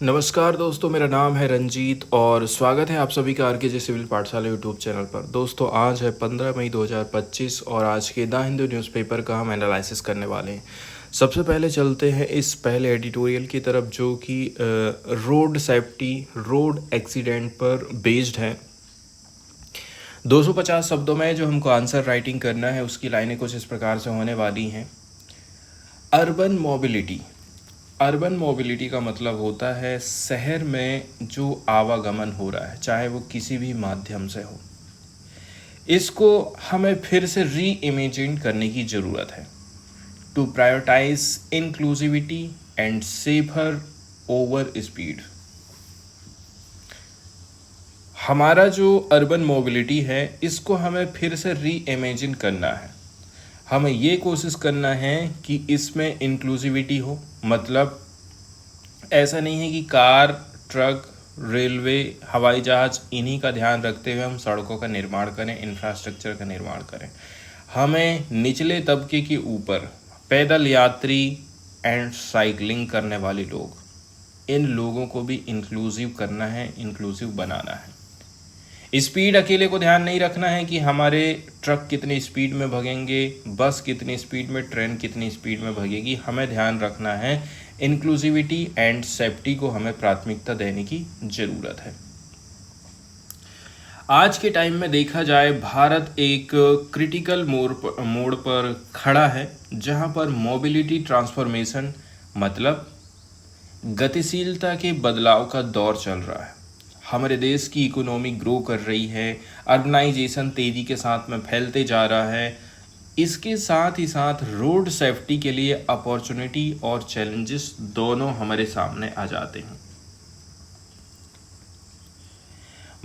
नमस्कार दोस्तों, मेरा नाम है रंजीत और स्वागत है आप सभी का आरके जे सिविल पाठशाला यूट्यूब चैनल पर। दोस्तों, आज है 15 मई 2025 और आज के द हिंदू न्यूज़पेपर का हम एनालिसिस करने वाले हैं। सबसे पहले चलते हैं इस पहले एडिटोरियल की तरफ, जो कि रोड सेफ्टी, रोड एक्सीडेंट पर बेस्ड है। 250 शब्दों में जो हमको आंसर राइटिंग करना है, उसकी लाइनें कुछ इस प्रकार से होने वाली हैं। Urban mobility. अर्बन मोबिलिटी का मतलब होता है शहर में जो आवागमन हो रहा है, चाहे वो किसी भी माध्यम से हो, इसको हमें फिर से री इमेजिन करने की ज़रूरत है। To prioritize inclusivity and safer over speed. हमारा जो अर्बन मोबिलिटी है, इसको हमें फिर से री इमेजिन करना है। हमें ये कोशिश करना है कि इसमें इंक्लूसिविटी हो, मतलब ऐसा नहीं है कि कार, ट्रक, रेलवे, हवाई जहाज़, इन्हीं का ध्यान रखते हुए हम सड़कों का निर्माण करें, इंफ्रास्ट्रक्चर का निर्माण करें। हमें निचले तबके के ऊपर पैदल यात्री एंड साइकिलिंग करने वाले लोग, इन लोगों को भी इंक्लूसिव करना है, इंक्लूसिव बनाना है। स्पीड अकेले को ध्यान नहीं रखना है कि हमारे ट्रक कितनी स्पीड में भगेंगे, बस कितनी स्पीड में, ट्रेन कितनी स्पीड में भगेगी। हमें ध्यान रखना है इंक्लूसिविटी एंड सेफ्टी को हमें प्राथमिकता देने की ज़रूरत है। आज के टाइम में देखा जाए, भारत एक क्रिटिकल मोड़ पर खड़ा है, जहां पर मोबिलिटी ट्रांसफॉर्मेशन, मतलब गतिशीलता के बदलाव का दौर चल रहा है। हमारे देश की इकोनॉमी ग्रो कर रही है, अर्बनाइजेशन तेज़ी के साथ में फैलते जा रहा है। इसके साथ ही साथ रोड सेफ्टी के लिए अपॉर्चुनिटी और चैलेंजेस दोनों हमारे सामने आ जाते हैं।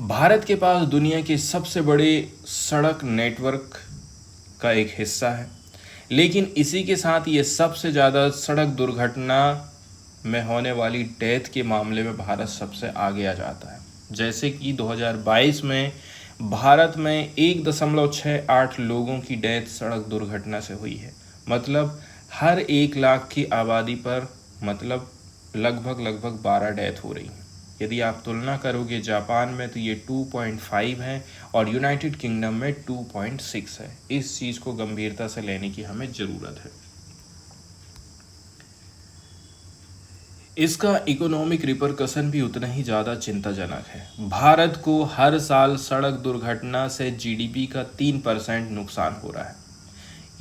भारत के पास दुनिया के सबसे बड़े सड़क नेटवर्क का एक हिस्सा है, लेकिन इसी के साथ ये सबसे ज़्यादा सड़क दुर्घटना में होने वाली डेथ के मामले में भारत सबसे आगे आ जाता है। जैसे कि 2022 में भारत में 1.68 लोगों की डेथ सड़क दुर्घटना से हुई है। मतलब हर 1 लाख की आबादी पर मतलब लगभग 12 डेथ हो रही हैं। यदि आप तुलना करोगे जापान में, तो ये 2.5 है और यूनाइटेड किंगडम में 2.6 है। इस चीज़ को गंभीरता से लेने की हमें ज़रूरत है। इसका इकोनॉमिक रिपरकशन भी उतना ही ज़्यादा चिंताजनक है। भारत को हर साल सड़क दुर्घटना से जीडीपी का 3% नुकसान हो रहा है।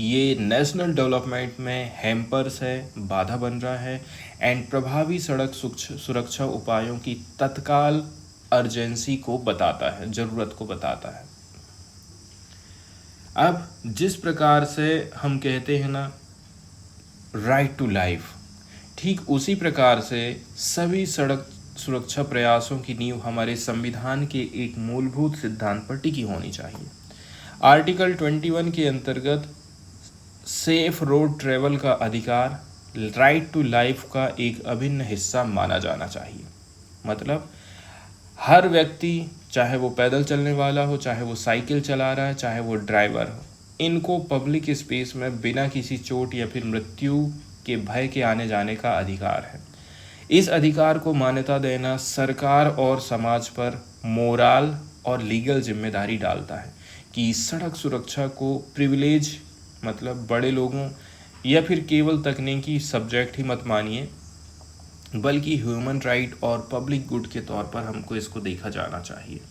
ये नेशनल डेवलपमेंट में हैम्पर्स है, बाधा बन रहा है एंड प्रभावी सड़क सुरक्षा उपायों की तत्काल अर्जेंसी को बताता है, ज़रूरत को बताता है। अब जिस प्रकार से हम कहते हैं ना, राइट टू लाइफ, ठीक उसी प्रकार से सभी सड़क सुरक्षा प्रयासों की नींव हमारे संविधान के एक मूलभूत सिद्धांत पर टिकी होनी चाहिए। आर्टिकल 21 के अंतर्गत सेफ रोड ट्रेवल का अधिकार राइट टू लाइफ का एक अभिन्न हिस्सा माना जाना चाहिए। मतलब हर व्यक्ति, चाहे वो पैदल चलने वाला हो, चाहे वो साइकिल चला रहा है, चाहे वो ड्राइवर हो, इनको पब्लिक स्पेस में बिना किसी चोट या फिर मृत्यु के भय के आने जाने का अधिकार है। इस अधिकार को मान्यता देना सरकार और समाज पर मोरल और लीगल जिम्मेदारी डालता है कि सड़क सुरक्षा को प्रिविलेज, मतलब बड़े लोगों या फिर केवल तकनीकी सब्जेक्ट ही मत मानिए, बल्कि ह्यूमन राइट और पब्लिक गुड के तौर पर हमको इसको देखा जाना चाहिए।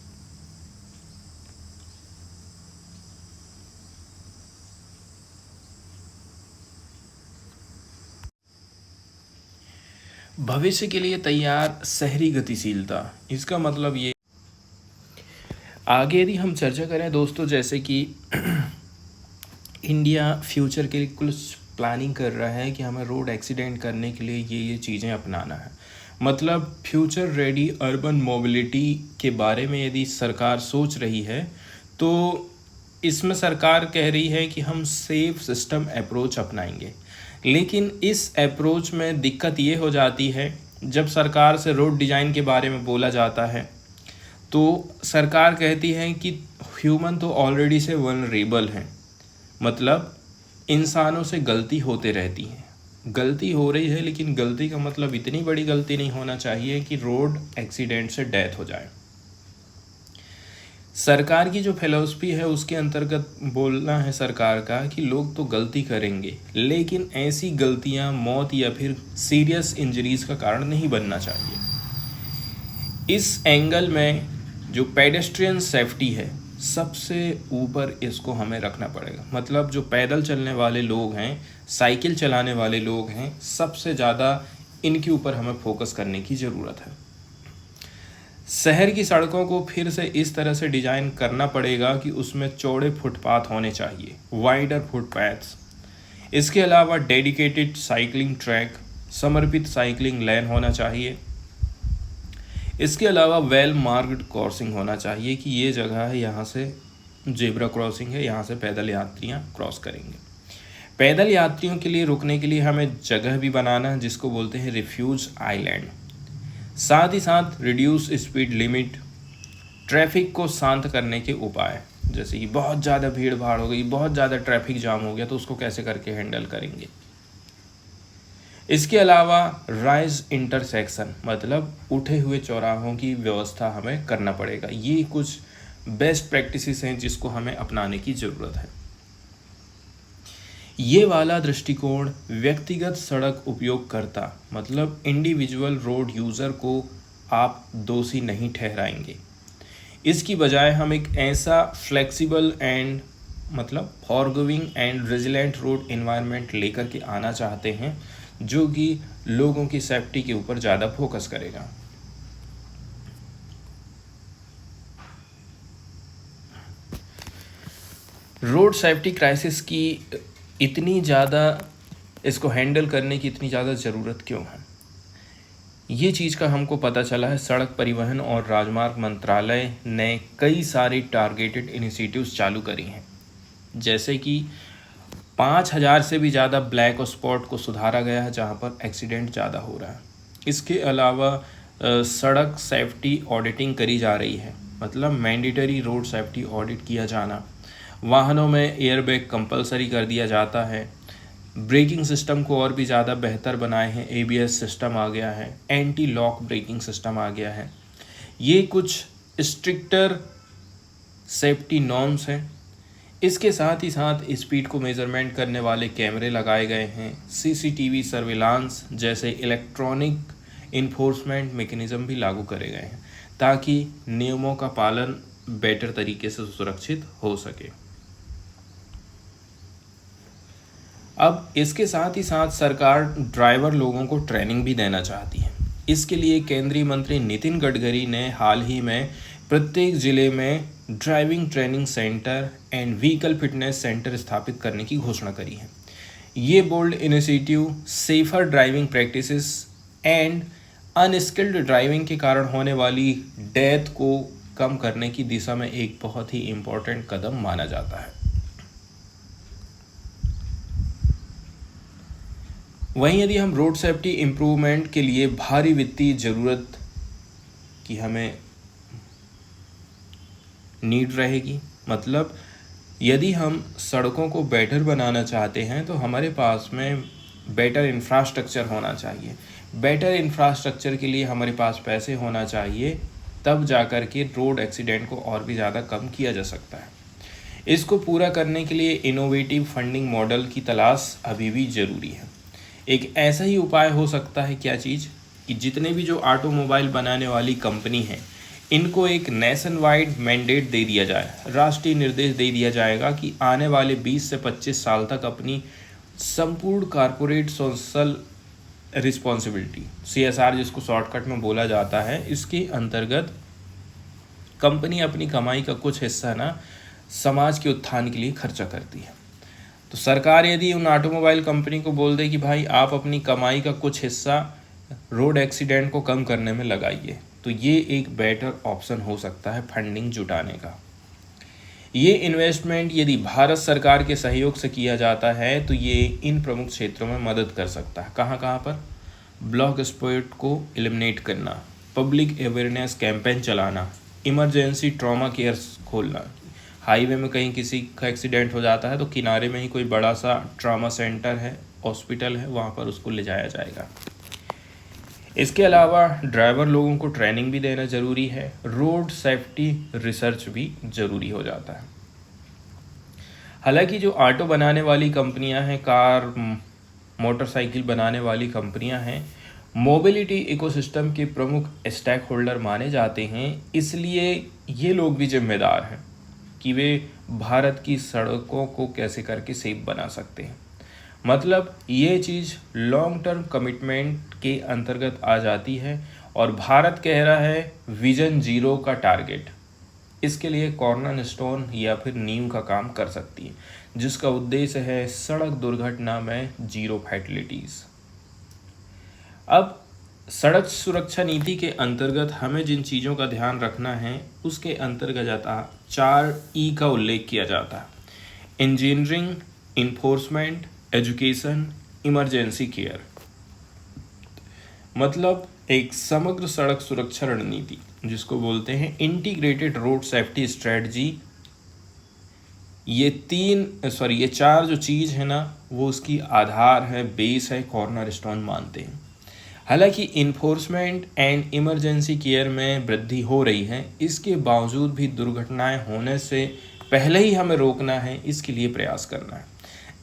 भविष्य के लिए तैयार शहरी गतिशीलता, इसका मतलब ये आगे यदि हम चर्चा करें दोस्तों, जैसे कि इंडिया फ्यूचर के लिए कुछ प्लानिंग कर रहा है कि हमें रोड एक्सीडेंट करने के लिए ये चीज़ें अपनाना है। मतलब फ्यूचर रेडी अर्बन मोबिलिटी के बारे में यदि सरकार सोच रही है, तो इसमें सरकार कह रही है कि हम सेफ सिस्टम अप्रोच अपनाएंगे। लेकिन इस अप्रोच में दिक्कत ये हो जाती है, जब सरकार से रोड डिज़ाइन के बारे में बोला जाता है तो सरकार कहती है कि ह्यूमन तो ऑलरेडी से वल्नरेबल हैं, मतलब इंसानों से गलती होते रहती हैं। गलती हो रही है, लेकिन गलती का मतलब इतनी बड़ी गलती नहीं होना चाहिए कि रोड एक्सीडेंट से डेथ हो जाए। सरकार की जो फिलॉसफी है उसके अंतर्गत बोलना है सरकार का कि लोग तो गलती करेंगे, लेकिन ऐसी गलतियां मौत या फिर सीरियस इंजरीज का कारण नहीं बनना चाहिए। इस एंगल में जो पेडेस्ट्रियन सेफ्टी है सबसे ऊपर इसको हमें रखना पड़ेगा। मतलब जो पैदल चलने वाले लोग हैं, साइकिल चलाने वाले लोग हैं, सबसे ज़्यादा इनके ऊपर हमें फोकस करने की ज़रूरत है। शहर की सड़कों को फिर से इस तरह से डिज़ाइन करना पड़ेगा कि उसमें चौड़े फुटपाथ होने चाहिए, वाइडर फुटपाथ्स। इसके अलावा डेडिकेटेड साइकिलिंग ट्रैक, समर्पित साइकिलिंग लेन होना चाहिए। इसके अलावा वेल मार्क्ड क्रॉसिंग होना चाहिए कि ये जगह है, यहाँ से जेब्रा क्रॉसिंग है, यहाँ से पैदल यात्रियाँ क्रॉस करेंगे। पैदल यात्रियों के लिए रुकने के लिए हमें जगह भी बनाना है जिसको बोलते हैं रिफ्यूज आइलैंड। साथ ही साथ रिड्यूस स्पीड लिमिट, ट्रैफिक को शांत करने के उपाय, जैसे कि बहुत ज़्यादा भीड़ भाड़ हो गई, बहुत ज़्यादा ट्रैफिक जाम हो गया, तो उसको कैसे करके हैंडल करेंगे। इसके अलावा राइज इंटरसेक्शन, मतलब उठे हुए चौराहों की व्यवस्था हमें करना पड़ेगा। ये कुछ बेस्ट प्रैक्टिसेस हैं जिसको हमें अपनाने की ज़रूरत है। ये वाला दृष्टिकोण व्यक्तिगत सड़क उपयोगकर्ता, मतलब इंडिविजुअल रोड यूज़र को आप दोषी नहीं ठहराएंगे। इसकी बजाय हम एक ऐसा फ्लेक्सिबल एंड मतलब forgiving and resilient road environment लेकर के आना चाहते हैं जो कि लोगों की सेफ्टी के ऊपर ज़्यादा फोकस करेगा। रोड सेफ्टी क्राइसिस की इतनी ज़्यादा, इसको हैंडल करने की इतनी ज़्यादा ज़रूरत क्यों है, ये चीज़ का हमको पता चला है। सड़क परिवहन और राजमार्ग मंत्रालय ने कई सारी टारगेटेड इनिशिएटिव्स चालू करी हैं, जैसे कि 5000 से भी ज़्यादा ब्लैक स्पॉट को सुधारा गया है जहाँ पर एक्सीडेंट ज़्यादा हो रहा है। इसके अलावा सड़क सेफ्टी ऑडिटिंग करी जा रही है, मतलब मैंडेटरी रोड सेफ्टी ऑडिट किया जाना। वाहनों में एयरबैग कंपलसरी कर दिया जाता है। ब्रेकिंग सिस्टम को और भी ज़्यादा बेहतर बनाए हैं, ABS सिस्टम आ गया है, एंटी लॉक ब्रेकिंग सिस्टम आ गया है। ये कुछ स्ट्रिक्टर सेफ्टी नॉर्म्स हैं। इसके साथ ही साथ स्पीड को मेजरमेंट करने वाले कैमरे लगाए गए हैं। CCTV सर्विलांस जैसे इलेक्ट्रॉनिक इन्फोर्समेंट मैकेनिज्म भी लागू करे गए हैं ताकि नियमों का पालन बेटर तरीके से सुरक्षित हो सके। अब इसके साथ ही साथ सरकार ड्राइवर लोगों को ट्रेनिंग भी देना चाहती है। इसके लिए केंद्रीय मंत्री नितिन गडकरी ने हाल ही में प्रत्येक ज़िले में driving training centre and vehicle fitness centre स्थापित करने की घोषणा करी है। ये bold initiative safer driving practices and unskilled driving के कारण होने वाली डेथ को कम करने की दिशा में एक बहुत ही इम्पोर्टेंट कदम माना जाता है। वहीं यदि हम रोड सेफ्टी इम्प्रूवमेंट के लिए भारी वित्तीय ज़रूरत की हमें नीड रहेगी, मतलब यदि हम सड़कों को बेटर बनाना चाहते हैं तो हमारे पास में बेटर इंफ्रास्ट्रक्चर होना चाहिए। बेटर इंफ्रास्ट्रक्चर के लिए हमारे पास पैसे होना चाहिए, तब जाकर के रोड एक्सीडेंट को और भी ज़्यादा कम किया जा सकता है। इसको पूरा करने के लिए इनोवेटिव फंडिंग मॉडल की तलाश अभी भी ज़रूरी है। एक ऐसा ही उपाय हो सकता है, क्या चीज़, कि जितने भी जो ऑटोमोबाइल बनाने वाली कंपनी हैं इनको एक नेशन वाइड मैंडेट दे दिया जाए, राष्ट्रीय निर्देश दे दिया जाएगा कि आने वाले 20 से 25 साल तक अपनी संपूर्ण कॉरपोरेट सोशल रिस्पॉन्सिबिलिटी, CSR जिसको शॉर्टकट में बोला जाता है, इसके अंतर्गत कंपनी अपनी कमाई का कुछ हिस्सा ना समाज के उत्थान के लिए खर्चा करती है। तो सरकार यदि उन ऑटोमोबाइल कंपनी को बोल दे कि भाई आप अपनी कमाई का कुछ हिस्सा रोड एक्सीडेंट को कम करने में लगाइए, तो ये एक बेटर ऑप्शन हो सकता है फंडिंग जुटाने का। ये इन्वेस्टमेंट यदि भारत सरकार के सहयोग से किया जाता है तो ये इन प्रमुख क्षेत्रों में मदद कर सकता है। कहाँ कहाँ पर? ब्लॉक स्पॉट को एलिमिनेट करना, पब्लिक अवेयरनेस कैंपेन चलाना, इमरजेंसी ट्रॉमा केयर खोलना। हाईवे में कहीं किसी का एक्सीडेंट हो जाता है तो किनारे में ही कोई बड़ा सा ट्रॉमा सेंटर है हॉस्पिटल है वहाँ पर उसको ले जाया जाएगा। इसके अलावा ड्राइवर लोगों को ट्रेनिंग भी देना ज़रूरी है, रोड सेफ्टी रिसर्च भी ज़रूरी हो जाता है। हालांकि जो ऑटो बनाने वाली कंपनियां हैं, कार मोटरसाइकिल बनाने वाली कंपनियां हैं, मोबिलिटी इकोसिस्टम के प्रमुख स्टेक होल्डर माने जाते हैं, इसलिए ये लोग भी जिम्मेदार हैं कि वे भारत की सड़कों को कैसे करके सेफ बना सकते हैं। मतलब ये चीज़ लॉन्ग टर्म कमिटमेंट के अंतर्गत आ जाती है और भारत कह रहा है विजन 0 का टारगेट। इसके लिए कॉर्नर स्टोन या फिर नींव का काम कर सकती है, जिसका उद्देश्य है सड़क दुर्घटना में 0 फैटलिटीज़। अब सड़क सुरक्षा नीति के अंतर्गत हमें जिन चीज़ों का ध्यान रखना है उसके अंतर्गत 4 ई का उल्लेख किया जाता है: engineering, enforcement, education, emergency care. मतलब एक समग्र सड़क सुरक्षा रणनीति जिसको बोलते हैं इंटीग्रेटेड रोड सेफ्टी स्ट्रेटजी। ये 4 जो चीज़ है ना वो उसकी आधार है, बेस है, कॉर्नर स्टोन मानते हैं। हालांकि इन्फोर्समेंट एंड इमरजेंसी केयर में वृद्धि हो रही है, इसके बावजूद भी दुर्घटनाएं होने से पहले ही हमें रोकना है, इसके लिए प्रयास करना है।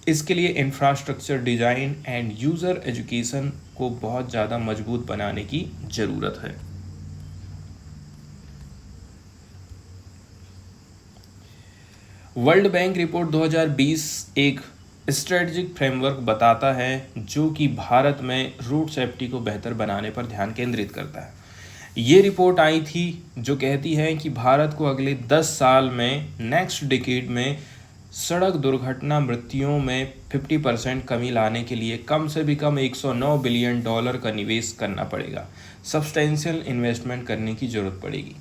इसके लिए infrastructure design end user education को बहुत ज़्यादा मजबूत बनाने की ज़रूरत है। वर्ल्ड बैंक रिपोर्ट 2020 एक स्ट्रेटजिक फ्रेमवर्क बताता है जो कि भारत में रोड सेफ्टी को बेहतर बनाने पर ध्यान केंद्रित करता है। ये रिपोर्ट आई थी जो कहती है कि भारत को अगले 10 साल में नेक्स्ट डिकेड में सड़क दुर्घटना मृत्युओं में 50% कमी लाने के लिए कम से भी कम $109 बिलियन का निवेश करना पड़ेगा। सब्सटेंशियल इन्वेस्टमेंट करने की ज़रूरत पड़ेगी।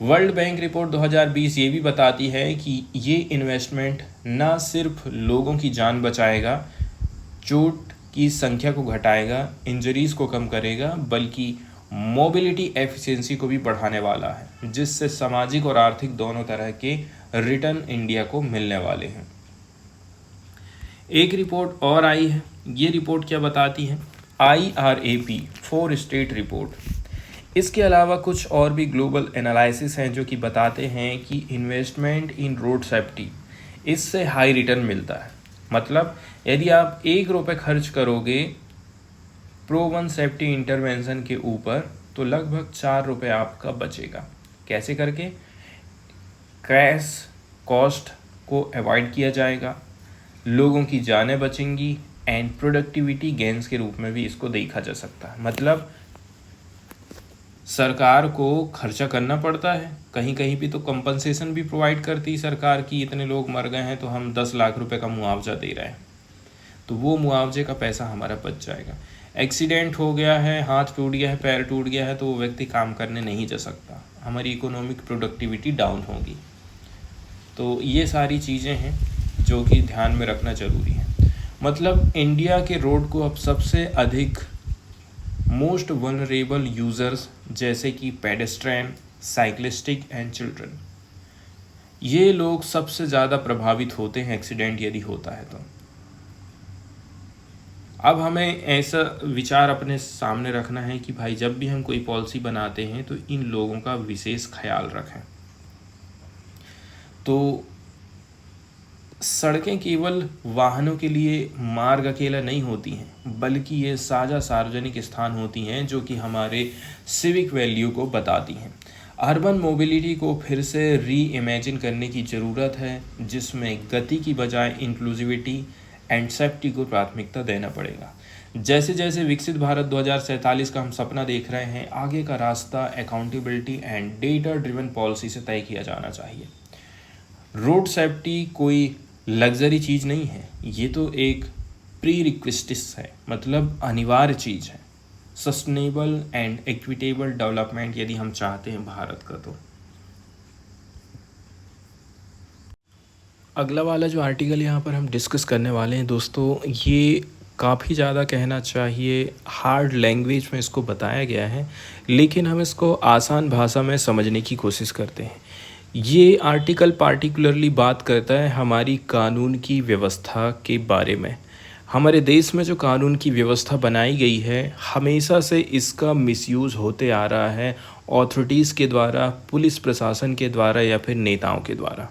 वर्ल्ड बैंक रिपोर्ट 2020 ये भी बताती है कि ये इन्वेस्टमेंट न सिर्फ लोगों की जान बचाएगा, चोट की संख्या को घटाएगा, इंजरीज को कम करेगा, बल्कि मोबिलिटी एफिशिएंसी को भी बढ़ाने वाला है, जिससे सामाजिक और आर्थिक दोनों तरह के रिटर्न इंडिया को मिलने वाले हैं। एक रिपोर्ट और आई है, ये रिपोर्ट क्या बताती है? IRAP 4 state report. इसके अलावा कुछ और भी ग्लोबल एनालिसिस हैं जो कि बताते हैं कि इन्वेस्टमेंट इन रोड सेफ्टी, इससे हाई रिटर्न मिलता है। मतलब यदि आप ₹1 खर्च करोगे प्रोवन सेफ्टी इंटरवेंशन के ऊपर तो लगभग ₹4 आपका बचेगा। कैसे करके? क्रैश कॉस्ट को अवॉइड किया जाएगा, लोगों की जानें बचेंगी एंड प्रोडक्टिविटी गेंस के रूप में भी इसको देखा जा सकता है। मतलब सरकार को खर्चा करना पड़ता है, कहीं कहीं भी तो कंपनसेशन भी प्रोवाइड करती सरकार की, इतने लोग मर गए हैं तो हम 10 लाख रुपए का मुआवजा दे रहे हैं, तो वो मुआवजे का पैसा हमारा बच जाएगा। एक्सीडेंट हो गया है, हाथ टूट गया है, पैर टूट गया है, तो वो व्यक्ति काम करने नहीं जा सकता, हमारी इकोनॉमिक प्रोडक्टिविटी डाउन होगी। तो ये सारी चीज़ें हैं जो कि ध्यान में रखना ज़रूरी है। मतलब इंडिया के रोड को अब सबसे अधिक मोस्ट वल्नरेबल यूज़र्स जैसे कि पेडेस्ट्रियन, साइक्लिस्टिक एंड चिल्ड्रन, ये लोग सबसे ज़्यादा प्रभावित होते हैं एक्सीडेंट यदि होता है तो। अब हमें ऐसा विचार अपने सामने रखना है कि भाई जब भी हम कोई पॉलिसी बनाते हैं तो इन लोगों का विशेष ख्याल रखें। तो सड़कें केवल वाहनों के लिए मार्ग अकेला नहीं होती हैं, बल्कि ये साझा सार्वजनिक स्थान होती हैं जो कि हमारे सिविक वैल्यू को बताती हैं। अर्बन मोबिलिटी को फिर से री इमेजिन करने की ज़रूरत है, जिसमें गति की बजाय इंक्लूसिविटी एंड सेफ्टी को प्राथमिकता देना पड़ेगा। जैसे जैसे विकसित भारत 2047 का हम सपना देख रहे हैं, आगे का रास्ता accountability and data driven policy से तय किया जाना चाहिए। रोड सेफ्टी कोई लग्जरी चीज़ नहीं है, ये तो एक प्री रिक्विजिट्स है, मतलब अनिवार्य चीज़ है। सस्टेनेबल एंड इक्विटेबल डेवलपमेंट यदि हम चाहते हैं भारत का। तो अगला वाला जो आर्टिकल यहाँ पर हम डिस्कस करने वाले हैं दोस्तों, ये काफ़ी ज़्यादा कहना चाहिए हार्ड लैंग्वेज में इसको बताया गया है, लेकिन हम इसको आसान भाषा में समझने की कोशिश करते हैं। ये आर्टिकल पार्टिकुलरली बात करता है हमारी कानून की व्यवस्था के बारे में। हमारे देश में जो कानून की व्यवस्था बनाई गई है, हमेशा से इसका मिसयूज़ होते आ रहा है अथॉरिटीज़ के द्वारा, पुलिस प्रशासन के द्वारा या फिर नेताओं के द्वारा।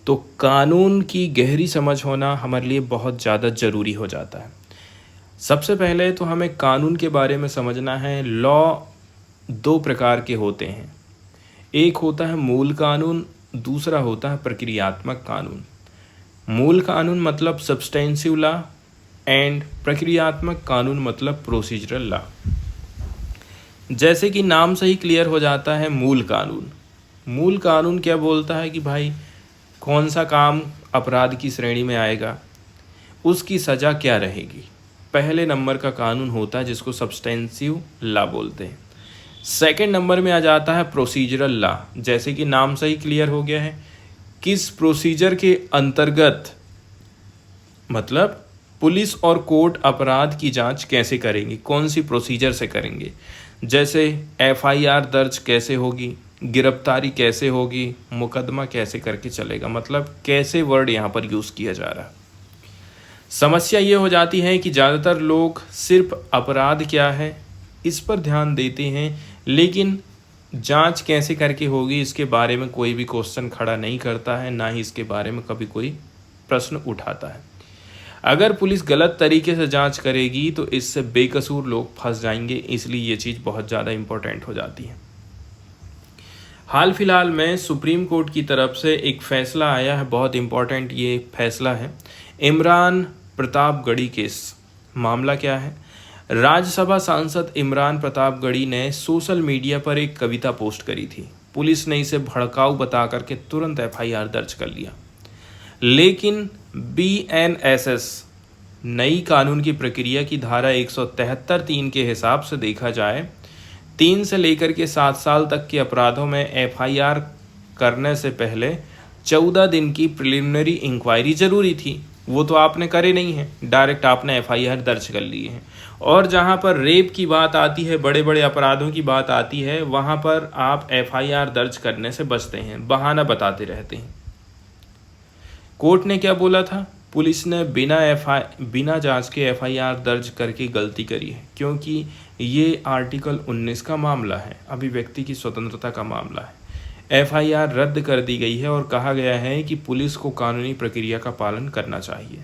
तो कानून की गहरी समझ होना हमारे लिए बहुत ज़्यादा ज़रूरी हो जाता है। सबसे पहले तो हमें कानून के बारे में समझना है। लॉ दो प्रकार के होते हैं, एक होता है मूल कानून, दूसरा होता है प्रक्रियात्मक कानून। मूल कानून मतलब सब्सटेंसिव लॉ एंड प्रक्रियात्मक कानून मतलब प्रोसीजरल लॉ। जैसे कि नाम से ही क्लियर हो जाता है, मूल कानून क्या बोलता है कि भाई कौन सा काम अपराध की श्रेणी में आएगा, उसकी सज़ा क्या रहेगी। पहले नंबर का कानून होता है जिसको सब्सटेंसिव लॉ बोलते हैं। सेकंड नंबर में आ जाता है प्रोसीजरल लॉ। जैसे कि नाम से ही क्लियर हो गया है, किस प्रोसीजर के अंतर्गत, मतलब पुलिस और कोर्ट अपराध की जांच कैसे करेंगे, कौन सी प्रोसीजर से करेंगे। जैसे एफआईआर दर्ज कैसे होगी, गिरफ्तारी कैसे होगी, मुकदमा कैसे करके चलेगा, मतलब कैसे वर्ड यहाँ पर यूज़ किया जा रहा है। समस्या ये हो जाती है कि ज़्यादातर लोग सिर्फ अपराध क्या है इस पर ध्यान देते हैं, लेकिन जांच कैसे करके होगी इसके बारे में कोई भी क्वेश्चन खड़ा नहीं करता है, ना ही इसके बारे में कभी कोई प्रश्न उठाता है। अगर पुलिस गलत तरीके से जांच करेगी तो इससे बेकसूर लोग फंस जाएंगे, इसलिए ये चीज़ बहुत ज़्यादा इम्पोर्टेंट हो जाती है। हाल फिलहाल में सुप्रीम कोर्ट की तरफ से एक फैसला आया है, बहुत इम्पोर्टेंट ये फैसला है। इमरान प्रतापगढ़ी केस। मामला क्या है, राज्यसभा सांसद इमरान प्रतापगढ़ी ने सोशल मीडिया पर एक कविता पोस्ट करी थी। पुलिस ने इसे भड़काऊ बता करके तुरंत एफआईआर दर्ज कर लिया, लेकिन बीएनएसएस नई कानून की प्रक्रिया की धारा 173(3) के हिसाब से देखा जाए 3 से लेकर के 7 साल तक के अपराधों में एफआईआर करने से पहले 14 दिन की प्रिलिमिनरी इंक्वायरी जरूरी थी। वो तो आपने करे नहीं है, डायरेक्ट आपने एफआईआर दर्ज कर ली है। और जहाँ पर रेप की बात आती है, बड़े बड़े अपराधों की बात आती है, वहाँ पर आप एफआईआर दर्ज करने से बचते हैं, बहाना बताते रहते हैं। कोर्ट ने क्या बोला था, पुलिस ने बिना जांच के एफआईआर दर्ज करके गलती करी है, क्योंकि ये आर्टिकल 19 का मामला है, अभिव्यक्ति की स्वतंत्रता का मामला है। एफआईआर रद्द कर दी गई है और कहा गया है कि पुलिस को कानूनी प्रक्रिया का पालन करना चाहिए।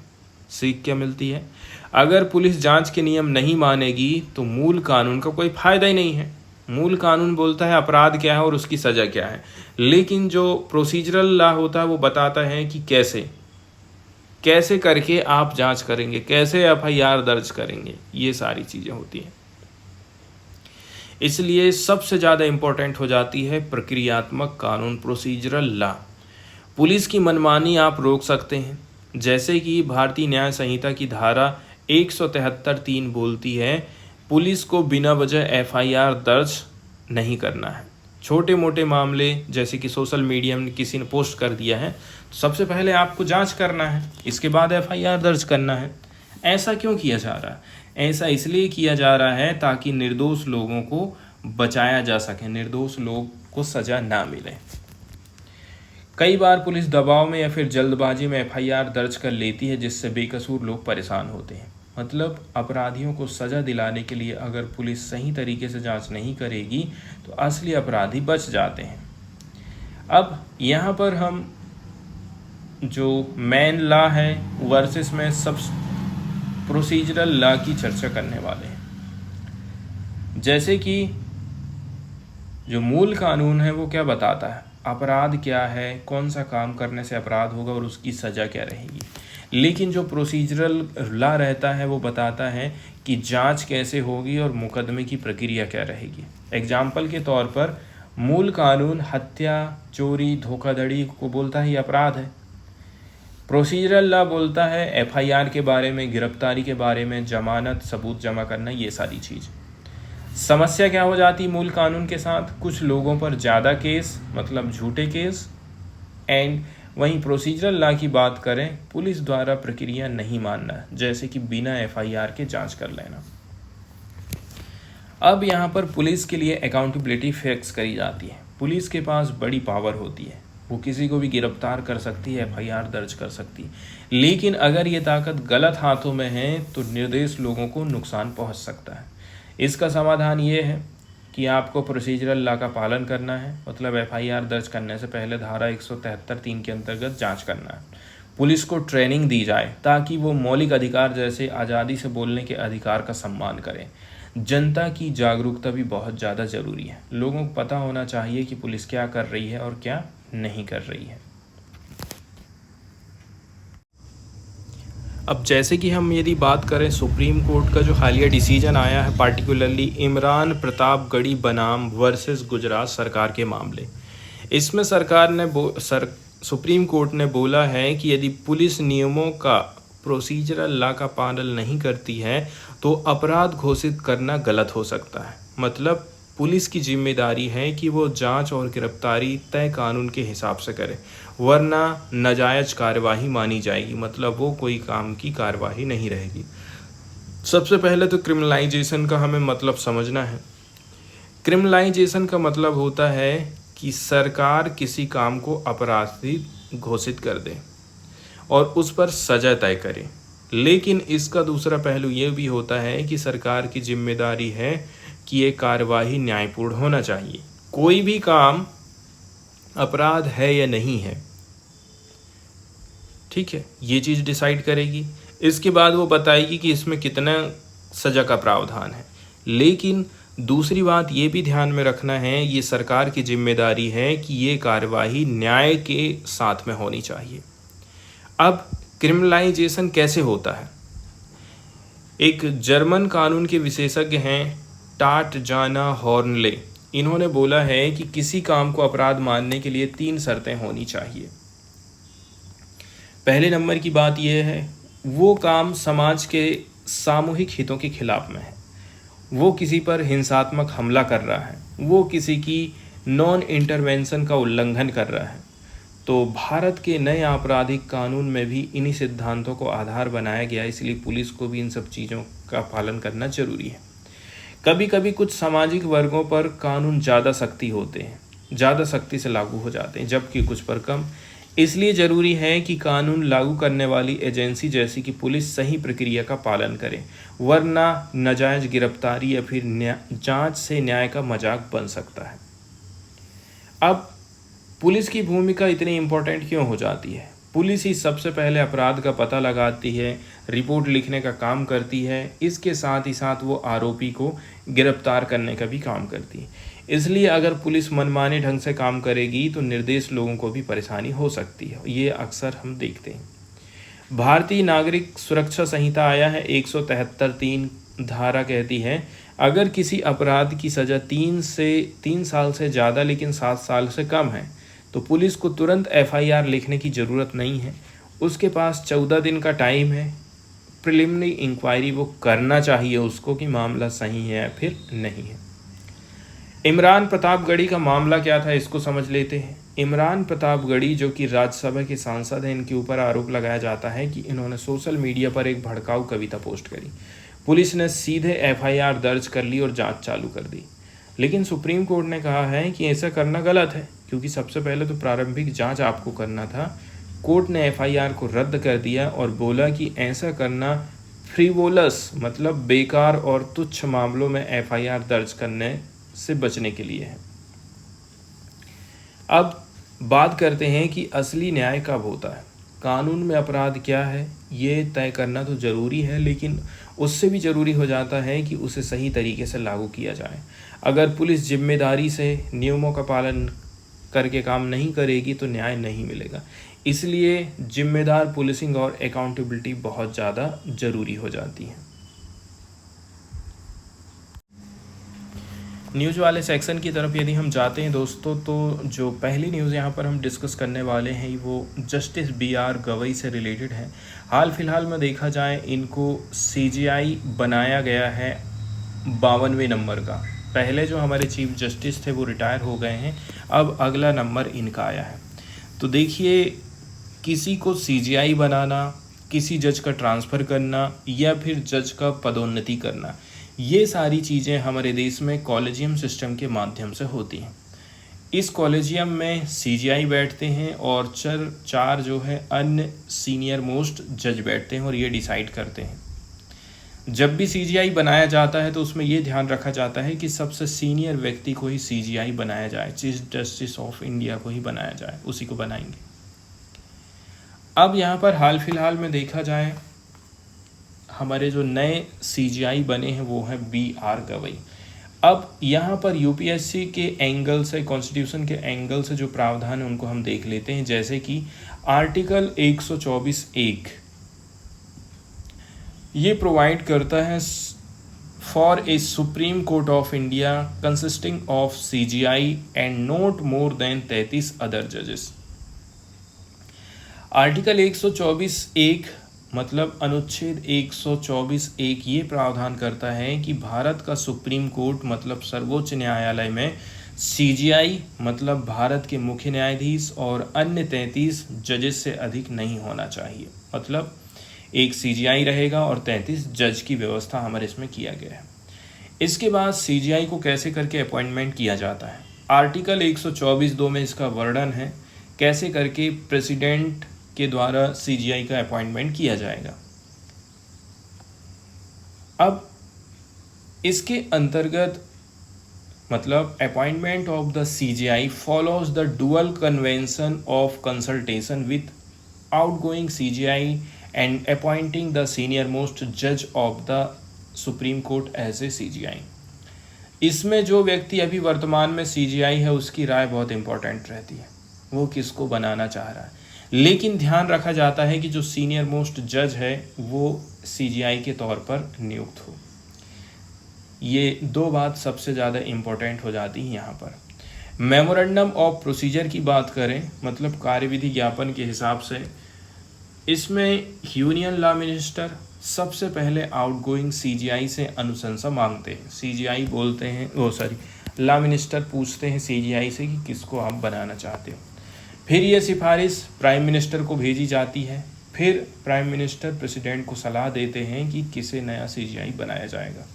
सीख क्या मिलती है, अगर पुलिस जांच के नियम नहीं मानेगी तो मूल कानून का कोई फायदा ही नहीं है। मूल कानून बोलता है अपराध क्या है और उसकी सज़ा क्या है, लेकिन जो प्रोसीजरल लॉ होता है वो बताता है कि कैसे करके आप जांच करेंगे, कैसे एफआईआर दर्ज करेंगे, ये सारी चीज़ें होती हैं। इसलिए सबसे ज़्यादा इम्पोर्टेंट हो जाती है प्रक्रियात्मक कानून, प्रोसीजरल लॉ। पुलिस की मनमानी आप रोक सकते हैं, जैसे कि भारतीय न्याय संहिता की धारा 173(3) बोलती है पुलिस को बिना वजह एफआईआर दर्ज नहीं करना है। छोटे मोटे मामले जैसे कि सोशल मीडिया में किसी ने पोस्ट कर दिया है, तो सबसे पहले आपको जांच करना है, इसके बाद एफआईआर दर्ज करना है। ऐसा क्यों किया जा रहा है, ऐसा इसलिए किया जा रहा है ताकि निर्दोष लोगों को बचाया जा सके, निर्दोष लोग को सज़ा ना मिले। कई बार पुलिस दबाव में या फिर जल्दबाजी में एफआईआर दर्ज कर लेती है, जिससे बेकसूर लोग परेशान होते हैं। मतलब अपराधियों को सज़ा दिलाने के लिए अगर पुलिस सही तरीके से जांच नहीं करेगी तो असली अपराधी बच जाते हैं। अब यहाँ पर हम जो मेन लॉ है वर्सेस में सब प्रोसीजरल लॉ की चर्चा करने वाले हैं। जैसे कि जो मूल कानून है वो क्या बताता है, अपराध क्या है, कौन सा काम करने से अपराध होगा और उसकी सज़ा क्या रहेगी। लेकिन जो प्रोसीजरल लॉ रहता है वो बताता है कि जांच कैसे होगी और मुकदमे की प्रक्रिया क्या रहेगी। एग्जाम्पल के तौर पर मूल कानून हत्या, चोरी, धोखाधड़ी को बोलता है ये अपराध है। प्रोसीजरल लॉ बोलता है एफआईआर के बारे में, गिरफ्तारी के बारे में, जमानत, सबूत जमा करना, ये सारी चीज़। समस्या क्या हो जाती मूल कानून के साथ, कुछ लोगों पर ज़्यादा केस मतलब झूठे केस, एंड वहीं प्रोसीजरल लॉ की बात करें पुलिस द्वारा प्रक्रिया नहीं मानना, जैसे कि बिना एफआईआर के जांच कर लेना। अब यहाँ पर पुलिस के लिए अकाउंटेबिलिटी फिक्स करी जाती है। पुलिस के पास बड़ी पावर होती है, वो किसी को भी गिरफ्तार कर सकती है, एफआईआर दर्ज कर सकती है। लेकिन अगर ये ताकत गलत हाथों में है तो निर्दोष लोगों को नुकसान पहुंच सकता है। इसका समाधान ये है कि आपको प्रोसीजरल लॉ का पालन करना है, मतलब एफआईआर दर्ज करने से पहले धारा 173(3) के अंतर्गत जांच करना है। पुलिस को ट्रेनिंग दी जाए ताकि वो मौलिक अधिकार जैसे आज़ादी से बोलने के अधिकार का सम्मान करें। जनता की जागरूकता भी बहुत ज़्यादा ज़रूरी है। लोगों को पता होना चाहिए कि पुलिस क्या कर रही है और क्या नहीं कर रही है। अब जैसे कि हम यदि बात करें सुप्रीम कोर्ट का जो हालिया डिसीजन आया है, पार्टिकुलरली इमरान प्रतापगढ़ी बनाम वर्सेस गुजरात सरकार के मामले, इसमें सरकार ने सुप्रीम कोर्ट ने बोला है कि यदि पुलिस नियमों का प्रोसीजरल लॉ का पालन नहीं करती है तो अपराध घोषित करना गलत हो सकता है। मतलब पुलिस की जिम्मेदारी है कि वो जांच और गिरफ्तारी तय कानून के हिसाब से करे, वरना नाजायज कार्यवाही मानी जाएगी, मतलब वो कोई काम की कार्यवाही नहीं रहेगी। सबसे पहले तो क्रिमिनलाइजेशन का हमें मतलब समझना है। क्रिमिनलाइजेशन का मतलब होता है कि सरकार किसी काम को अपराधी घोषित कर दे और उस पर सजा तय करे। लेकिन इसका दूसरा पहलू ये भी होता है कि सरकार की जिम्मेदारी है कि ये कार्यवाही न्यायपूर्ण होना चाहिए। कोई भी काम अपराध है या नहीं है, ठीक है, ये चीज़ डिसाइड करेगी। इसके बाद वो बताएगी कि इसमें कितना सजा का प्रावधान है। लेकिन दूसरी बात ये भी ध्यान में रखना है, ये सरकार की जिम्मेदारी है कि ये कार्यवाही न्याय के साथ में होनी चाहिए। अब क्रिमिनलाइजेशन कैसे होता है? एक जर्मन कानून के विशेषज्ञ हैं टाटजाना हॉर्नले, इन्होंने बोला है कि किसी काम को अपराध मानने के लिए 3 शर्तें होनी चाहिए। पहले नंबर की बात यह है, वो काम समाज के सामूहिक हितों के खिलाफ में है, वो किसी पर हिंसात्मक हमला कर रहा है, वो किसी की नॉन इंटरवेंशन का उल्लंघन कर रहा है। तो भारत के नए आपराधिक कानून में भी इन्हीं सिद्धांतों को आधार बनाया गया, इसलिए पुलिस को भी इन सब चीज़ों का पालन करना जरूरी है। कभी कभी कुछ सामाजिक वर्गों पर कानून ज़्यादा सख्ती होते हैं, ज़्यादा सख्ती से लागू हो जाते हैं, जबकि कुछ पर कम। इसलिए ज़रूरी है कि कानून लागू करने वाली एजेंसी जैसी कि पुलिस सही प्रक्रिया का पालन करे, वरना नाजायज गिरफ्तारी या फिर जांच से न्याय का मजाक बन सकता है। अब पुलिस की भूमिका इतनी इम्पोर्टेंट क्यों हो जाती है? पुलिस ही सबसे पहले अपराध का पता लगाती है, रिपोर्ट लिखने का काम करती है, इसके साथ ही साथ वो आरोपी को गिरफ्तार करने का भी काम करती है। इसलिए अगर पुलिस मनमाने ढंग से काम करेगी तो निर्दोष लोगों को भी परेशानी हो सकती है। ये अक्सर हम देखते हैं। भारतीय नागरिक सुरक्षा संहिता आया है 173(3) धारा कहती है, अगर किसी अपराध की सज़ा 3 साल से ज़्यादा लेकिन 7 साल से कम है तो पुलिस को तुरंत एफआईआर लिखने की ज़रूरत नहीं है। उसके पास 14 दिन का टाइम है, प्रिलिमिनरी इंक्वायरी वो करना चाहिए उसको कि मामला सही है या फिर नहीं है। इमरान प्रतापगढ़ी का मामला क्या था, इसको समझ लेते हैं। इमरान प्रतापगढ़ी जो कि राज्यसभा के सांसद हैं, इनके ऊपर आरोप लगाया जाता है कि इन्होंने सोशल मीडिया पर एक भड़काऊ कविता पोस्ट करी। पुलिस ने सीधे एफआईआर दर्ज कर ली और जांच चालू कर दी। लेकिन सुप्रीम कोर्ट ने कहा है कि ऐसा करना गलत है, क्योंकि सबसे पहले तो प्रारंभिक जांच आपको करना था। कोर्ट ने एफआईआर को रद्द कर दिया और बोला कि ऐसा करना फ्रीवोलस, मतलब बेकार और तुच्छ मामलों में एफआईआर दर्ज करने से बचने के लिए है। अब बात करते हैं कि असली न्याय कब होता है। कानून में अपराध क्या है ये तय करना तो ज़रूरी है, लेकिन उससे भी ज़रूरी हो जाता है कि उसे सही तरीके से लागू किया जाए। अगर पुलिस जिम्मेदारी से नियमों का पालन करके काम नहीं करेगी तो न्याय नहीं मिलेगा। इसलिए जिम्मेदार पुलिसिंग और अकाउंटेबिलिटी बहुत ज़्यादा ज़रूरी हो जाती है। न्यूज़ वाले सेक्शन की तरफ यदि हम जाते हैं दोस्तों, तो जो पहली न्यूज़ यहाँ पर हम डिस्कस करने वाले हैं वो जस्टिस BR गवई से रिलेटेड है। हाल फिलहाल में देखा जाए इनको CJI बनाया गया है 52वें नंबर का। पहले जो हमारे चीफ जस्टिस थे वो रिटायर हो गए हैं, अब अगला नंबर इनका आया है। तो देखिए, किसी को CJI बनाना, किसी जज का ट्रांसफ़र करना या फिर जज का पदोन्नति करना, ये सारी चीज़ें हमारे देश में कॉलेजियम सिस्टम के माध्यम से होती हैं। इस कॉलेजियम में सीजीआई बैठते हैं और चार जो है अन्य सीनियर मोस्ट जज बैठते हैं और ये डिसाइड करते हैं। जब भी सीजीआई बनाया जाता है तो उसमें ये ध्यान रखा जाता है कि सबसे सीनियर व्यक्ति को ही सीजीआई बनाया जाए, चीफ जस्टिस ऑफ इंडिया को ही बनाया जाए, उसी को बनाएंगे। अब यहाँ पर हाल फिलहाल में देखा जाए, हमारे जो नए सीजीआई बने हैं वो हैं BR गवई। अब यहाँ पर यूपीएससी के एंगल से, कॉन्स्टिट्यूशन के एंगल से जो प्रावधान है उनको हम देख लेते हैं। जैसे कि आर्टिकल 124(1) ये प्रोवाइड करता है for a supreme court of India consisting of CGI and not more than 33 other जजेस। आर्टिकल 124(1) मतलब अनुच्छेद 124(1) ये प्रावधान करता है कि भारत का सुप्रीम कोर्ट मतलब सर्वोच्च न्यायालय में सीजीआई मतलब भारत के मुख्य न्यायाधीश और अन्य 33 जजेस से अधिक नहीं होना चाहिए। मतलब एक सीजीआई रहेगा और 33 जज की व्यवस्था हमारे इसमें किया गया है। इसके बाद सीजीआई को कैसे करके अपॉइंटमेंट किया जाता है, आर्टिकल 124(2) में इसका वर्णन है कैसे करके प्रेसिडेंट के द्वारा सीजीआई का अपॉइंटमेंट किया जाएगा। अब इसके अंतर्गत मतलब appointment of the CJI follows the dual convention of consultation with outgoing CJI and appointing the senior most जज of the Supreme Court as a CJI. इसमें जो व्यक्ति अभी वर्तमान में सीजीआई है उसकी राय बहुत इंपॉर्टेंट रहती है, वो किसको बनाना चाह रहा है, लेकिन ध्यान रखा जाता है कि जो सीनियर मोस्ट जज है वो सीजीआई के तौर पर नियुक्त हो। ये दो बात सबसे ज़्यादा इम्पोर्टेंट हो जाती है यहाँ पर। मेमोरेंडम ऑफ प्रोसीजर की बात करें मतलब कार्यविधि ज्ञापन के हिसाब से, इसमें यूनियन लॉ मिनिस्टर सबसे पहले आउटगोइंग सीजीआई से अनुशंसा मांगते हैं। सीजीआई बोलते हैं लॉ मिनिस्टर पूछते हैं सीजीआई से कि किसको आप बनाना चाहते हो। फिर ये सिफारिश प्राइम मिनिस्टर को भेजी जाती है। फिर प्राइम मिनिस्टर प्रेसिडेंट को सलाह देते हैं कि किसे नया सीजीआई बनाया जाएगा।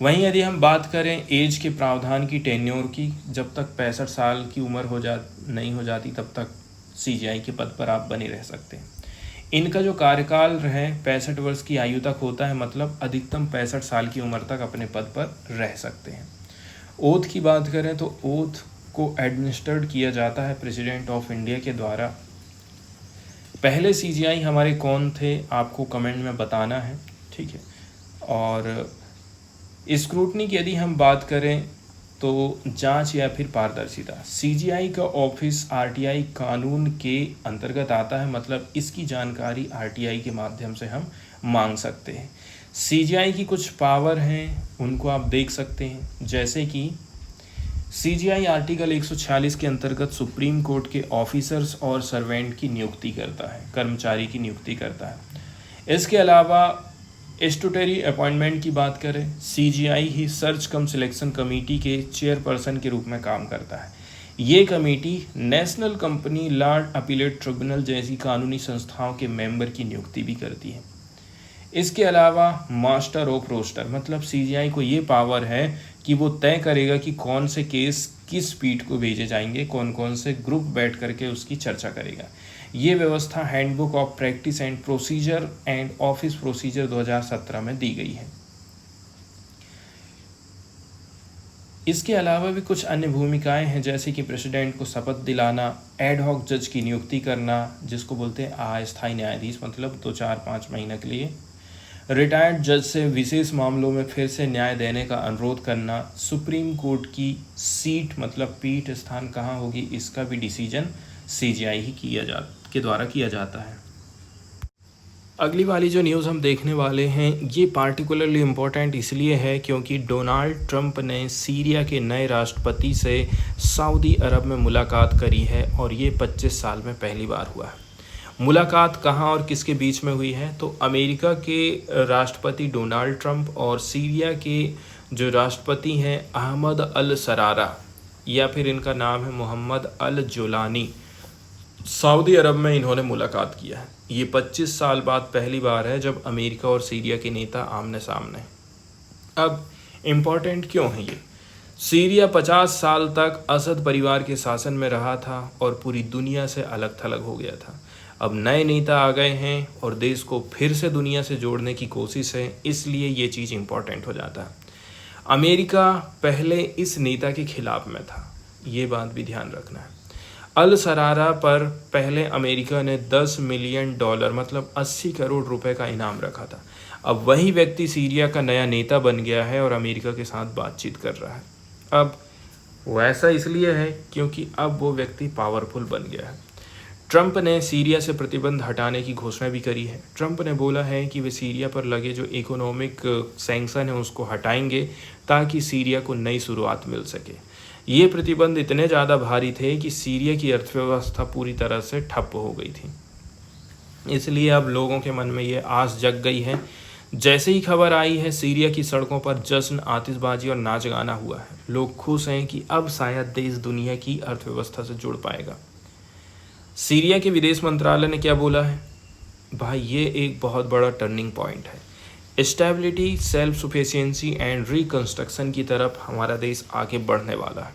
वहीं यदि हम बात करें एज के प्रावधान की, टेन्योर की, जब तक 65 साल की उम्र नहीं हो जाती तब तक सीजीआई के पद पर आप बने रह सकते हैं। इनका जो कार्यकाल है 65 वर्ष की आयु तक होता है, मतलब अधिकतम 65 साल की उम्र तक अपने पद पर रह सकते हैं। ओथ की बात करें तो ओथ को एडमिनिस्टर्ड किया जाता है प्रेसिडेंट ऑफ इंडिया के द्वारा। पहले सीजीआई हमारे कौन थे आपको कमेंट में बताना है, ठीक है। और स्क्रूटनी की यदि हम बात करें तो जांच या फिर पारदर्शिता, सीजीआई का ऑफिस आरटीआई कानून के अंतर्गत आता है, मतलब इसकी जानकारी आरटीआई के माध्यम से हम मांग सकते हैं। सीजीआई की कुछ पावर हैं उनको आप देख सकते हैं, जैसे कि सीजीआई आर्टिकल 146 के अंतर्गत सुप्रीम कोर्ट के ऑफिसर्स और सर्वेंट की नियुक्ति करता है, कर्मचारी की नियुक्ति करता है। इसके अलावा स्टैट्यूटरी अपॉइंटमेंट की बात करें, सीजीआई ही सर्च कम सिलेक्शन कमेटी के चेयरपर्सन के रूप में काम करता है। ये committee national company law appellate tribunal जैसी कानूनी संस्थाओं के मेंबर की नियुक्ति भी करती है। इसके अलावा मास्टर ऑफ रोस्टर, मतलब सीजीआई को ये पावर है कि वो तय करेगा कि कौन से केस किस पीठ को भेजे जाएंगे, कौन कौन से ग्रुप बैठ करके उसकी चर्चा करेगा। ये व्यवस्था handbook of practice and procedure and office procedure 2017 में दी गई है। इसके अलावा भी कुछ अन्य भूमिकाएं हैं, जैसे कि प्रेसिडेंट को शपथ दिलाना, एड हॉक जज की नियुक्ति करना जिसको बोलते हैं अस्थायी न्यायाधीश, मतलब 2-4-5 महीने के लिए, रिटायर्ड जज से विशेष मामलों में फिर से न्याय देने का अनुरोध करना, सुप्रीम कोर्ट की सीट मतलब पीठ स्थान कहाँ होगी इसका भी डिसीजन सीजीआई ही के द्वारा किया जाता है। अगली वाली जो न्यूज़ हम देखने वाले हैं ये पार्टिकुलरली इम्पोर्टेंट इसलिए है क्योंकि डोनाल्ड ट्रंप ने सीरिया के नए राष्ट्रपति से सऊदी अरब में मुलाकात करी है और ये 25 साल में पहली बार हुआ है। मुलाकात कहाँ और किसके बीच में हुई है, तो अमेरिका के राष्ट्रपति डोनाल्ड ट्रंप और सीरिया के जो राष्ट्रपति हैं अहमद अल सरारा या फिर इनका नाम है मोहम्मद अल जोलानी, सऊदी अरब में इन्होंने मुलाकात किया है। ये 25 साल बाद पहली बार है जब अमेरिका और सीरिया के नेता आमने सामने। अब इम्पॉर्टेंट क्यों है ये, सीरिया 50 साल तक असद परिवार के शासन में रहा था और पूरी दुनिया से अलग थलग हो गया था। अब नए नेता आ गए हैं और देश को फिर से दुनिया से जोड़ने की कोशिश है, इसलिए ये चीज़ इम्पोर्टेंट हो जाता है। अमेरिका पहले इस नेता के खिलाफ में था, ये बात भी ध्यान रखना है। अल सरारा पर पहले अमेरिका ने $10 मिलियन मतलब 80 करोड़ रुपए का इनाम रखा था। अब वही व्यक्ति सीरिया का नया नेता बन गया है और अमेरिका के साथ बातचीत कर रहा है। अब वैसा इसलिए है क्योंकि अब वो व्यक्ति पावरफुल बन गया है। ट्रंप ने सीरिया से प्रतिबंध हटाने की घोषणा भी करी है। ट्रंप ने बोला है कि वे सीरिया पर लगे जो इकोनॉमिक सैंक्शन है उसको हटाएंगे ताकि सीरिया को नई शुरुआत मिल सके। ये प्रतिबंध इतने ज़्यादा भारी थे कि सीरिया की अर्थव्यवस्था पूरी तरह से ठप हो गई थी। इसलिए अब लोगों के मन में ये आस जग गई है। जैसे ही खबर आई है, सीरिया की सड़कों पर जश्न, आतिशबाजी और नाच गाना हुआ है। लोग खुश हैं कि अब शायद देश दुनिया की अर्थव्यवस्था से जुड़ पाएगा। सीरिया के विदेश मंत्रालय ने क्या बोला है? भाई ये एक बहुत बड़ा टर्निंग पॉइंट है। Stability, self sufficiency and reconstruction की तरफ हमारा देश आगे बढ़ने वाला है।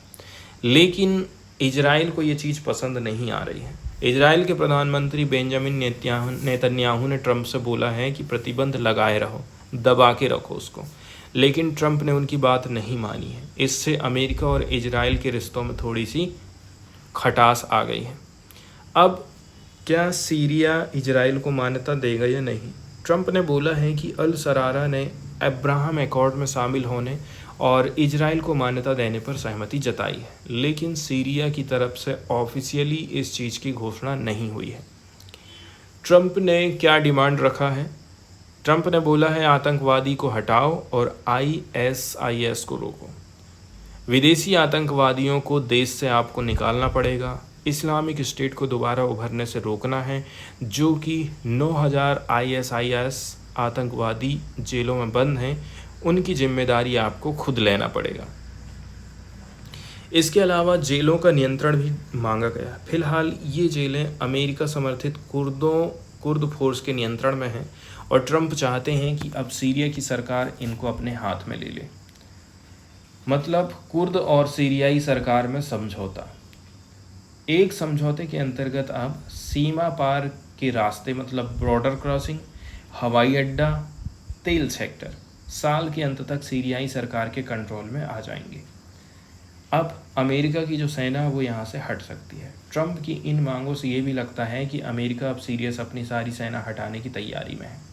लेकिन इजराइल को ये चीज़ पसंद नहीं आ रही है। इजराइल के प्रधानमंत्री बेंजामिन नेतन्याहू ने ट्रंप से बोला है कि प्रतिबंध लगाए रहो, दबा के रखो उसको, लेकिन ट्रंप ने उनकी बात नहीं मानी है। इससे अमेरिका और इजराइल के रिश्तों में थोड़ी सी खटास आ गई है। अब क्या सीरिया इजराइल को मान्यता देगा या नहीं? ट्रंप ने बोला है कि अल सरारा ने अब्राहम एकॉर्ड में शामिल होने और इजराइल को मान्यता देने पर सहमति जताई है, लेकिन सीरिया की तरफ से ऑफिशियली इस चीज़ की घोषणा नहीं हुई है। ट्रंप ने क्या डिमांड रखा है? ट्रंप ने बोला है आतंकवादी को हटाओ और ISIS को रोको। विदेशी आतंकवादियों को देश से आपको निकालना पड़ेगा। इस्लामिक स्टेट को दोबारा उभरने से रोकना है, जो कि 9000 ISIS आतंकवादी जेलों में बंद हैं, उनकी जिम्मेदारी आपको खुद लेना पड़ेगा। इसके अलावा जेलों का नियंत्रण भी मांगा गया। फिलहाल ये जेलें अमेरिका समर्थित कुर्द फोर्स के नियंत्रण में हैं और ट्रंप चाहते हैं कि अब सीरिया की सरकार इनको अपने हाथ में ले ले। मतलब कुर्द और सीरियाई सरकार में समझौता। एक समझौते के अंतर्गत अब सीमा पार के रास्ते, मतलब बॉर्डर क्रॉसिंग, हवाई अड्डा, तेल सेक्टर साल के अंत तक सीरियाई सरकार के कंट्रोल में आ जाएंगे। अब अमेरिका की जो सेना है वो यहाँ से हट सकती है। ट्रंप की इन मांगों से ये भी लगता है कि अमेरिका अब सीरिया से अपनी सारी सेना हटाने की तैयारी में है।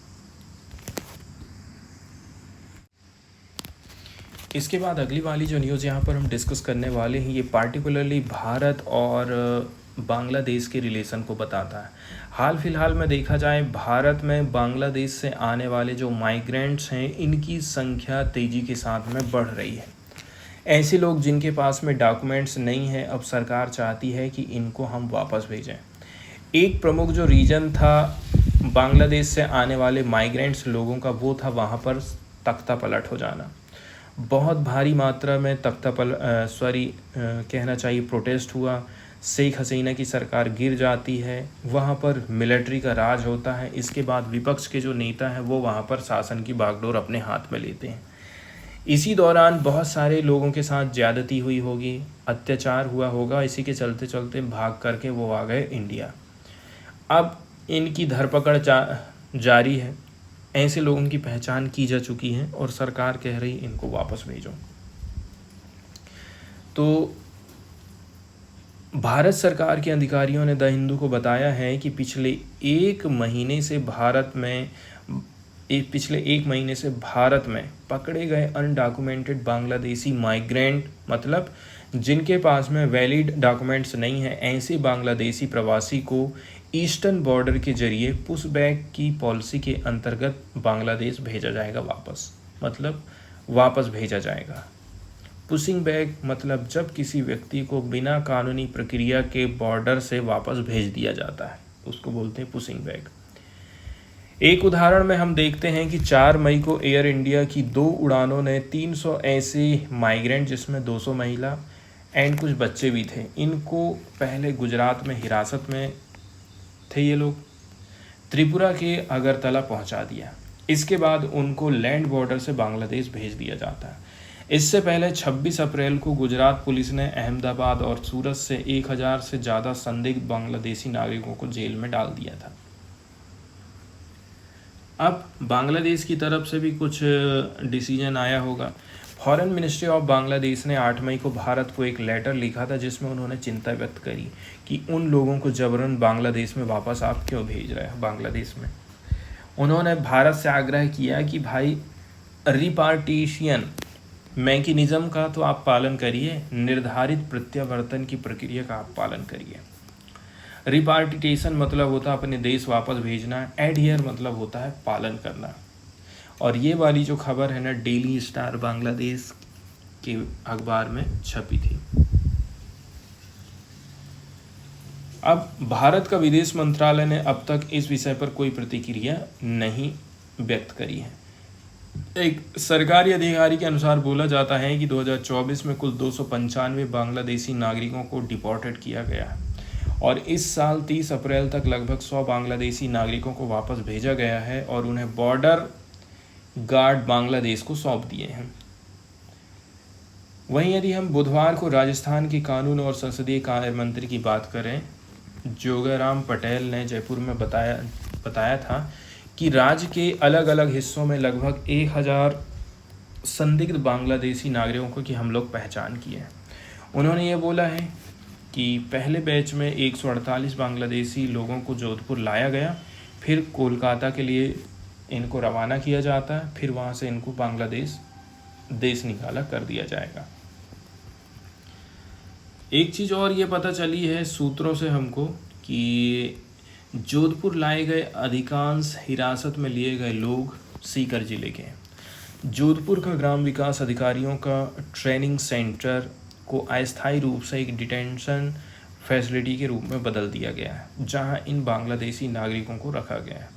इसके बाद अगली वाली जो न्यूज़ यहाँ पर हम डिस्कस करने वाले हैं, ये पार्टिकुलरली भारत और बांग्लादेश के रिलेशन को बताता है। हाल फिलहाल में देखा जाए, भारत में बांग्लादेश से आने वाले जो माइग्रेंट्स हैं, इनकी संख्या तेज़ी के साथ में बढ़ रही है। ऐसे लोग जिनके पास में डॉक्यूमेंट्स नहीं हैं, अब सरकार चाहती है कि इनको हम वापस भेजें। एक प्रमुख जो रीजन था बांग्लादेश से आने वाले माइग्रेंट्स लोगों का, वो था वहाँ पर तख्ता पलट हो जाना। बहुत भारी मात्रा में कहना चाहिए प्रोटेस्ट हुआ। शेख हसीना की सरकार गिर जाती है, वहाँ पर मिलिट्री का राज होता है। इसके बाद विपक्ष के जो नेता हैं वो वहाँ पर शासन की बागडोर अपने हाथ में लेते हैं। इसी दौरान बहुत सारे लोगों के साथ ज़्यादती हुई होगी, अत्याचार हुआ होगा। इसी के चलते चलते भाग करके वो आ गए इंडिया। अब इनकी धरपकड़ जारी है। ऐसे लोगों की पहचान की जा चुकी है और सरकार कह रही इनको वापस भेजो। तो भारत सरकार के अधिकारियों ने द हिंदू को बताया है कि पिछले एक महीने से भारत में पकड़े गए अनडॉक्यूमेंटेड बांग्लादेशी माइग्रेंट, मतलब जिनके पास में वैलिड डॉक्यूमेंट्स नहीं है, ऐसे बांग्लादेशी प्रवासी को ईस्टर्न बॉर्डर के जरिए पुशबैक की पॉलिसी के अंतर्गत बांग्लादेश भेजा जाएगा वापस भेजा जाएगा। पुशिंग बैक मतलब जब किसी व्यक्ति को बिना कानूनी प्रक्रिया के बॉर्डर से वापस भेज दिया जाता है, उसको बोलते हैं पुशिंग बैक। एक उदाहरण में हम देखते हैं कि 4 मई को एयर इंडिया की 2 उड़ानों ने 300 ऐसे माइग्रेंट, जिसमें 200 महिला एंड कुछ बच्चे भी थे, इनको पहले गुजरात में हिरासत में थे ये लोग, त्रिपुरा के अगरतला पहुंचा दिया। इसके बाद उनको लैंड बॉर्डर से बांग्लादेश भेज दिया जाता है। इससे पहले 26 अप्रैल को गुजरात पुलिस ने अहमदाबाद और सूरत से 1000 से ज़्यादा संदिग्ध बांग्लादेशी नागरिकों को जेल में डाल दिया था। अब बांग्लादेश की तरफ से भी कुछ डिसीजन आया होगा। फॉरेन मिनिस्ट्री ऑफ बांग्लादेश ने 8 मई को भारत को एक लेटर लिखा था जिसमें उन्होंने चिंता व्यक्त करी कि उन लोगों को जबरन बांग्लादेश में वापस आप क्यों भेज रहे हैं बांग्लादेश में। उन्होंने भारत से आग्रह किया कि भाई रिपार्टीशन मैकेनिज्म का तो आप पालन करिए, निर्धारित प्रत्यावर्तन की प्रक्रिया का आप पालन करिए। रिपार्टिटेशन मतलब होता है अपने देश वापस भेजना, एडहियर मतलब होता है पालन करना। और ये वाली जो खबर है ना, डेली स्टार बांग्लादेश के अखबार में छपी थी। अब भारत का विदेश मंत्रालय ने अब तक इस विषय पर कोई प्रतिक्रिया नहीं व्यक्त करी है। एक सरकारी अधिकारी के अनुसार बोला जाता है कि 2024 में कुल 295 बांग्लादेशी नागरिकों को डिपोर्टेड किया गया है और इस साल 30 अप्रैल तक लगभग 100 बांग्लादेशी नागरिकों को वापस भेजा गया है और उन्हें बॉर्डर गार्ड बांग्लादेश को सौंप दिए हैं। वहीं यदि हम बुधवार को राजस्थान के कानून और संसदीय कार्य मंत्री की बात करें, जोगाराम पटेल ने जयपुर में बताया था कि राज्य के अलग अलग हिस्सों में लगभग 1000 संदिग्ध बांग्लादेशी नागरिकों की हम लोग पहचान की है। उन्होंने ये बोला है कि पहले बैच में 148 बांग्लादेशी लोगों को जोधपुर लाया गया, फिर कोलकाता के लिए इनको रवाना किया जाता है, फिर वहाँ से इनको बांग्लादेश देश निकाला कर दिया जाएगा। एक चीज़ और ये पता चली है सूत्रों से हमको कि जोधपुर लाए गए अधिकांश हिरासत में लिए गए लोग सीकर जिले के हैं। जोधपुर का ग्राम विकास अधिकारियों का ट्रेनिंग सेंटर को अस्थायी रूप से एक डिटेंशन फैसिलिटी के रूप में बदल दिया गया है, जहां इन बांग्लादेशी नागरिकों को रखा गया है।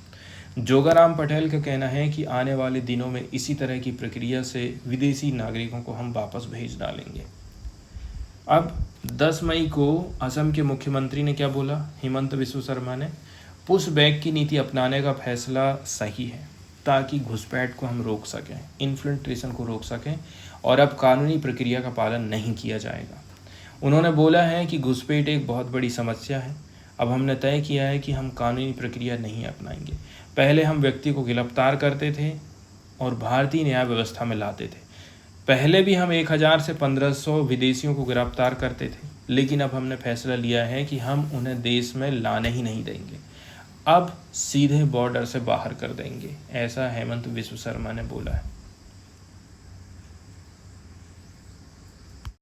जोगाराम पटेल का कहना है कि आने वाले दिनों में इसी तरह की प्रक्रिया से विदेशी नागरिकों को हम वापस भेज डालेंगे। अब 10 मई को असम के मुख्यमंत्री ने क्या बोला, हेमंत बिस्वा शर्मा ने, पुश बैक की नीति अपनाने का फैसला सही है ताकि घुसपैठ को हम रोक सकें, इन्फिल्ट्रेशन को रोक सकें और अब कानूनी प्रक्रिया का पालन नहीं किया जाएगा। उन्होंने बोला है कि घुसपैठ एक बहुत बड़ी समस्या है। अब हमने तय किया है कि हम कानूनी प्रक्रिया नहीं अपनाएंगे। पहले हम व्यक्ति को गिरफ्तार करते थे और भारतीय न्याय व्यवस्था में लाते थे। पहले भी हम 1000 से 1500 विदेशियों को गिरफ्तार करते थे, लेकिन अब हमने फैसला लिया है कि हम उन्हें देश में लाने ही नहीं देंगे, अब सीधे बॉर्डर से बाहर कर देंगे, ऐसा हेमंत बिस्वा शर्मा ने बोला है।